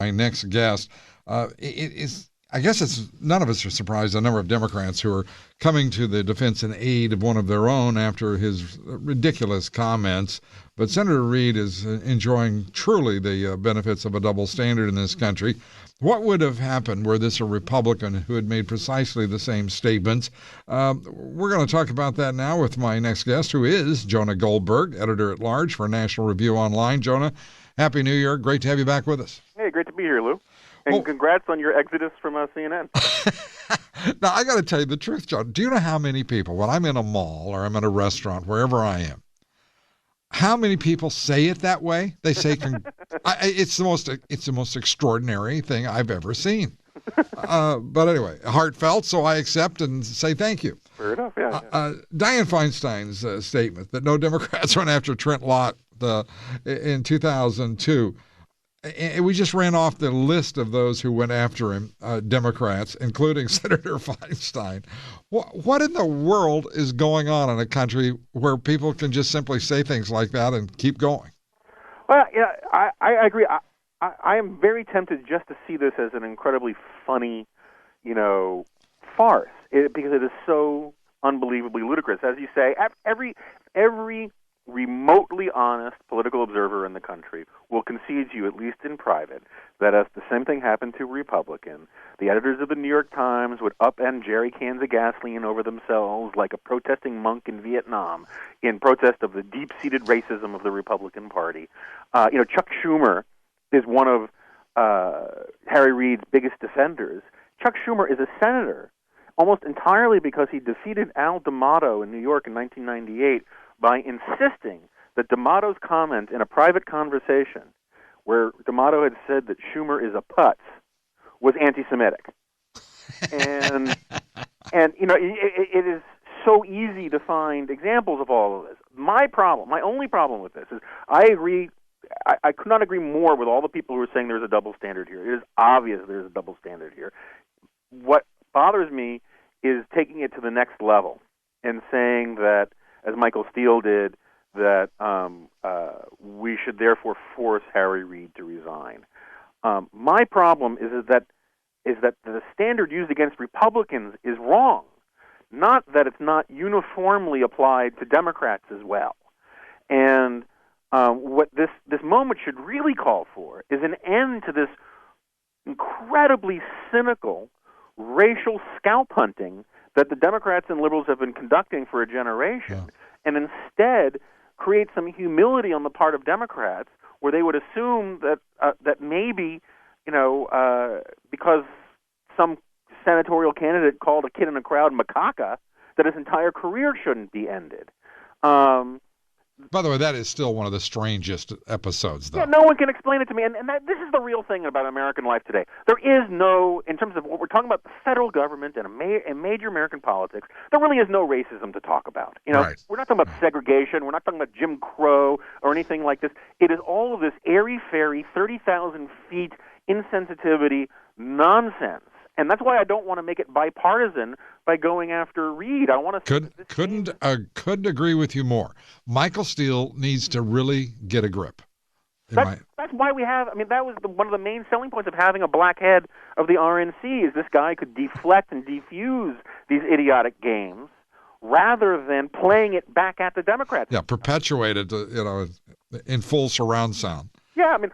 my next guest. I guess it's none of us are surprised. A number of Democrats who are coming to the defense and aid of one of their own after his ridiculous comments. But Senator Reid is enjoying truly the benefits of a double standard in this country. What would have happened were this a Republican who had made precisely the same statements? We're going to talk about that now with my next guest, who is Jonah Goldberg, editor-at-large for National Review Online. Jonah, Happy New Year. Great to have you back with us. Hey, great to be here, Lou. And congrats on your exodus from CNN. Now, I got to tell you the truth, John. Do you know how many people, when I'm in a mall or I'm in a restaurant, wherever I am, how many people say it that way? They say, it's the most extraordinary thing I've ever seen. But anyway, heartfelt, so I accept and say thank you. Fair enough, yeah. Dianne Feinstein's statement that no Democrats went after Trent Lott in 2002. And we just ran off the list of those who went after him, Democrats, including Senator Feinstein. What in the world is going on in a country where people can just simply say things like that and keep going? Well, yeah, I agree. I am very tempted just to see this as an incredibly funny, farce, because it is so unbelievably ludicrous. As you say, every remotely honest political observer in the country will concede to you, at least in private, that if the same thing happened to a Republican, the editors of the New York Times would upend jerry cans of gasoline over themselves like a protesting monk in Vietnam in protest of the deep-seated racism of the Republican Party. Chuck Schumer is one of Harry Reid's biggest defenders. Chuck Schumer is a senator almost entirely because he defeated Al D'Amato in New York in 1998 by insisting that D'Amato's comment in a private conversation where D'Amato had said that Schumer is a putz was anti-Semitic. And it is so easy to find examples of all of this. My only problem with this is I agree. I could not agree more with all the people who are saying there's a double standard here. It is obvious there's a double standard here. What bothers me is taking it to the next level and saying that, as Michael Steele did, that we should therefore force Harry Reid to resign. My problem is that the standard used against Republicans is wrong, not that it's not uniformly applied to Democrats as well. And what this moment should really call for is an end to this incredibly cynical racial scalp hunting that the Democrats and liberals have been conducting for a generation, and instead create some humility on the part of Democrats, where they would assume that maybe, because some senatorial candidate called a kid in a crowd macaca, that his entire career shouldn't be ended. By the way, that is still one of the strangest episodes, though. Yeah, no one can explain it to me. And this is the real thing about American life today. There is no, in terms of what we're talking about, the federal government and major American politics, there really is no racism to talk about. Right. We're not talking about segregation. We're not talking about Jim Crow or anything like this. It is all of this airy-fairy, 30,000 feet insensitivity nonsense. And that's why I don't want to make it bipartisan by going after Reid. I want to couldn't agree with you more. Michael Steele needs to really get a grip. That's why we have. I mean, that was one of the main selling points of having a black head of the RNC. Is this guy could deflect and defuse these idiotic games rather than playing it back at the Democrats. Yeah, perpetuate it, in full surround sound. Yeah, I mean,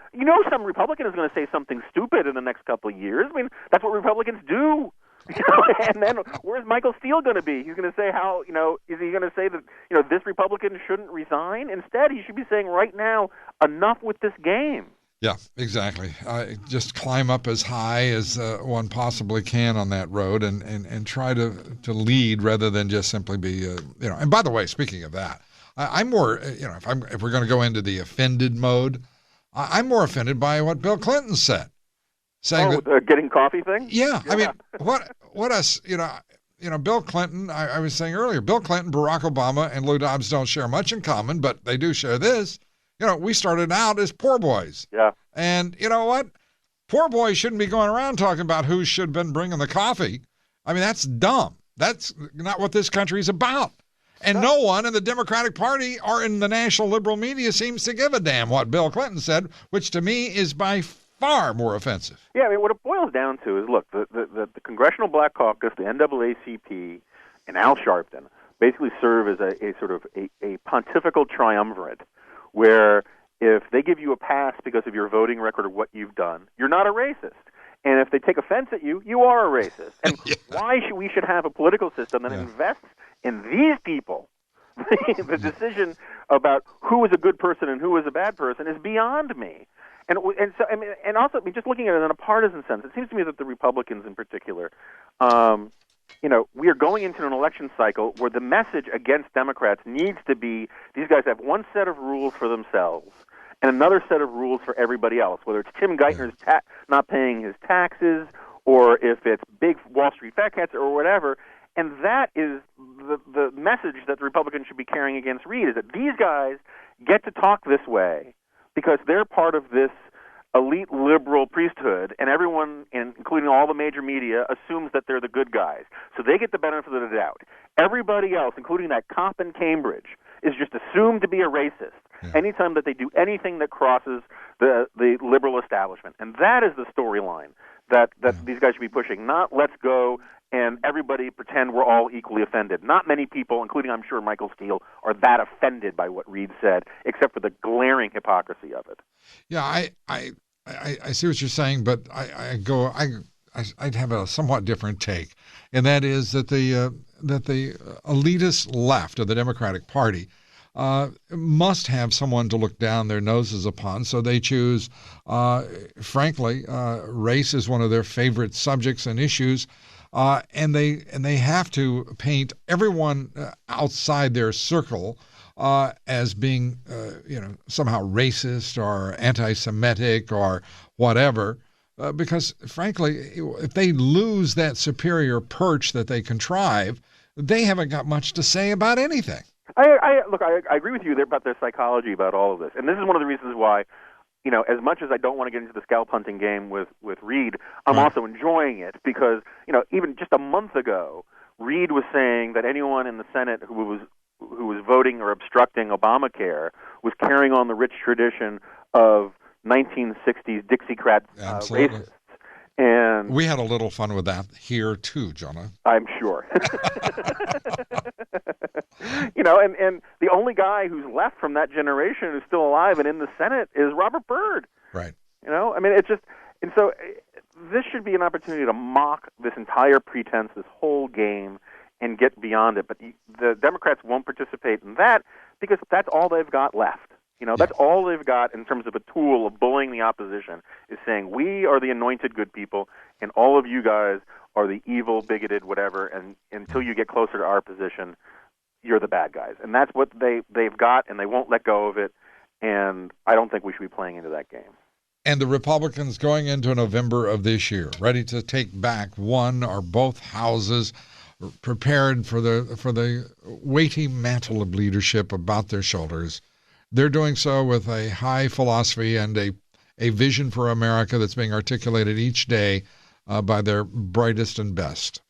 some Republican is going to say something stupid in the next couple of years. I mean, that's what Republicans do. And then where's Michael Steele going to be? He's going to say is he going to say that, this Republican shouldn't resign? Instead, he should be saying right now, enough with this game. Yeah, exactly. Just climb up as high as one possibly can on that road and try to lead rather than just simply be, And by the way, speaking of that, I'm more, if we're going to go into the offended mode, I'm more offended by what Bill Clinton said. Saying the getting coffee thing? Yeah. I mean, what us, Bill Clinton, I was saying earlier, Bill Clinton, Barack Obama, and Lou Dobbs don't share much in common, but they do share this. We started out as poor boys. Yeah. And you know what? Poor boys shouldn't be going around talking about who should have been bringing the coffee. I mean, that's dumb. That's not what this country's about. And no one in the Democratic Party or in the national liberal media seems to give a damn what Bill Clinton said, which to me is by far more offensive. Yeah, I mean, what it boils down to is, look, the Congressional Black Caucus, the NAACP, and Al Sharpton basically serve as a sort of a pontifical triumvirate where if they give you a pass because of your voting record or what you've done, you're not a racist. And if they take offense at you, you are a racist. And why should we have a political system that invests in these people? The decision about who is a good person and who is a bad person is beyond me. And so I mean, and also, I mean, just looking at it in a partisan sense, it seems to me that the Republicans in particular, we are going into an election cycle where the message against Democrats needs to be these guys have one set of rules for themselves and another set of rules for everybody else, whether it's Tim Geithner's not paying his taxes or if it's big Wall Street fat cats or whatever. And that is the message that the Republicans should be carrying against Reid, is that these guys get to talk this way because they're part of this elite liberal priesthood, and everyone, including all the major media, assumes that they're the good guys. So they get the benefit of the doubt. Everybody else, including that cop in Cambridge, is just assumed to be a racist anytime that they do anything that crosses the liberal establishment. And that is the storyline that these guys should be pushing, not let's go and everybody pretend we're all equally offended. Not many people, including I'm sure Michael Steele, are that offended by what Reid said, except for the glaring hypocrisy of it. Yeah, I see what you're saying, but I'd have a somewhat different take, and that is that the elitist left of the Democratic Party must have someone to look down their noses upon, so they choose, frankly, race is one of their favorite subjects and issues. And they have to paint everyone outside their circle as being, somehow racist or anti-Semitic or whatever, because frankly, if they lose that superior perch that they contrive, they haven't got much to say about anything. I agree with you there about their psychology about all of this, and this is one of the reasons why. As much as I don't want to get into the scalp hunting game with Reid, I'm also enjoying it because, even just a month ago, Reid was saying that anyone in the Senate who was voting or obstructing Obamacare was carrying on the rich tradition of 1960s Dixiecrat racists. And we had a little fun with that here too, Jonah. I'm sure. And the only guy who's left from that generation who's still alive and in the Senate is Robert Byrd. Right. It's just, and so this should be an opportunity to mock this entire pretense, this whole game, and get beyond it. But the Democrats won't participate in that because that's all they've got left. That's all they've got in terms of a tool of bullying the opposition, is saying we are the anointed good people and all of you guys are the evil, bigoted, whatever, and until you get closer to our position, you're the bad guys. And that's what they've got, and they won't let go of it, and I don't think we should be playing into that game. And the Republicans going into November of this year, ready to take back one or both houses, prepared for the weighty mantle of leadership about their shoulders. They're doing so with a high philosophy and a vision for America that's being articulated each day by their brightest and best.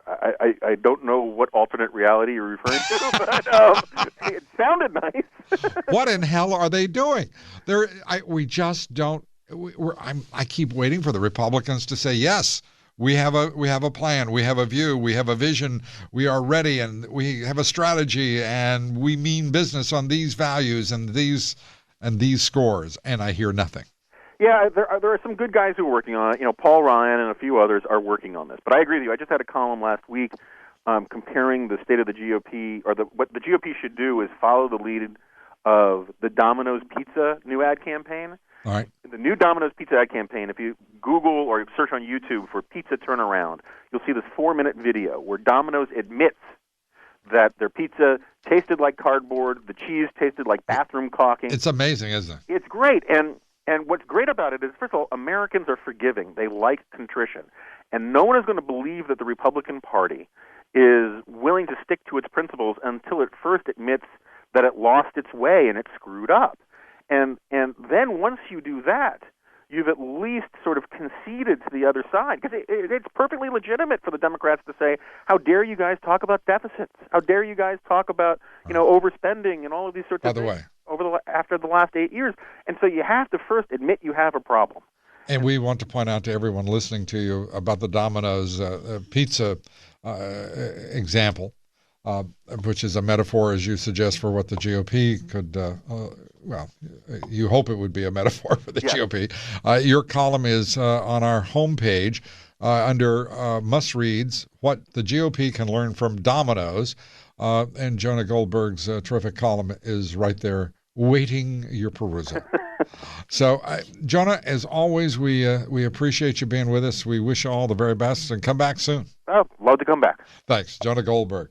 I don't know what alternate reality you're referring to, but it sounded nice. What in hell are they doing? We just don't. I keep waiting for the Republicans to say yes. We have a plan. We have a view. We have a vision. We are ready, and we have a strategy, and we mean business on these values and these scores. And I hear nothing. Yeah, there are some good guys who are working on it. Paul Ryan and a few others are working on this. But I agree with you. I just had a column last week comparing the state of the GOP, or what the GOP should do is follow the lead of the Domino's Pizza new ad campaign. All right. The new Domino's Pizza ad campaign, if you Google or search on YouTube for pizza turnaround, you'll see this 4-minute video where Domino's admits that their pizza tasted like cardboard, the cheese tasted like bathroom caulking. It's amazing, isn't it? It's great. And what's great about it is, first of all, Americans are forgiving. They like contrition. And no one is going to believe that the Republican Party is willing to stick to its principles until it first admits that it lost its way and it screwed up. And then once you do that, you've at least sort of conceded to the other side. Because it's perfectly legitimate for the Democrats to say, how dare you guys talk about deficits? How dare you guys talk about, overspending and all of these sorts of things after the last 8 years? And so you have to first admit you have a problem. And we want to point out to everyone listening to you about the Domino's pizza example, which is a metaphor, as you suggest, for what the GOP could, you hope it would be a metaphor for the GOP. Your column is on our homepage under must-reads, What the GOP Can Learn from Domino's. And Jonah Goldberg's terrific column is right there waiting your perusal. So, Jonah, as always, we appreciate you being with us. We wish you all the very best, and come back soon. Oh, love to come back. Thanks. Jonah Goldberg.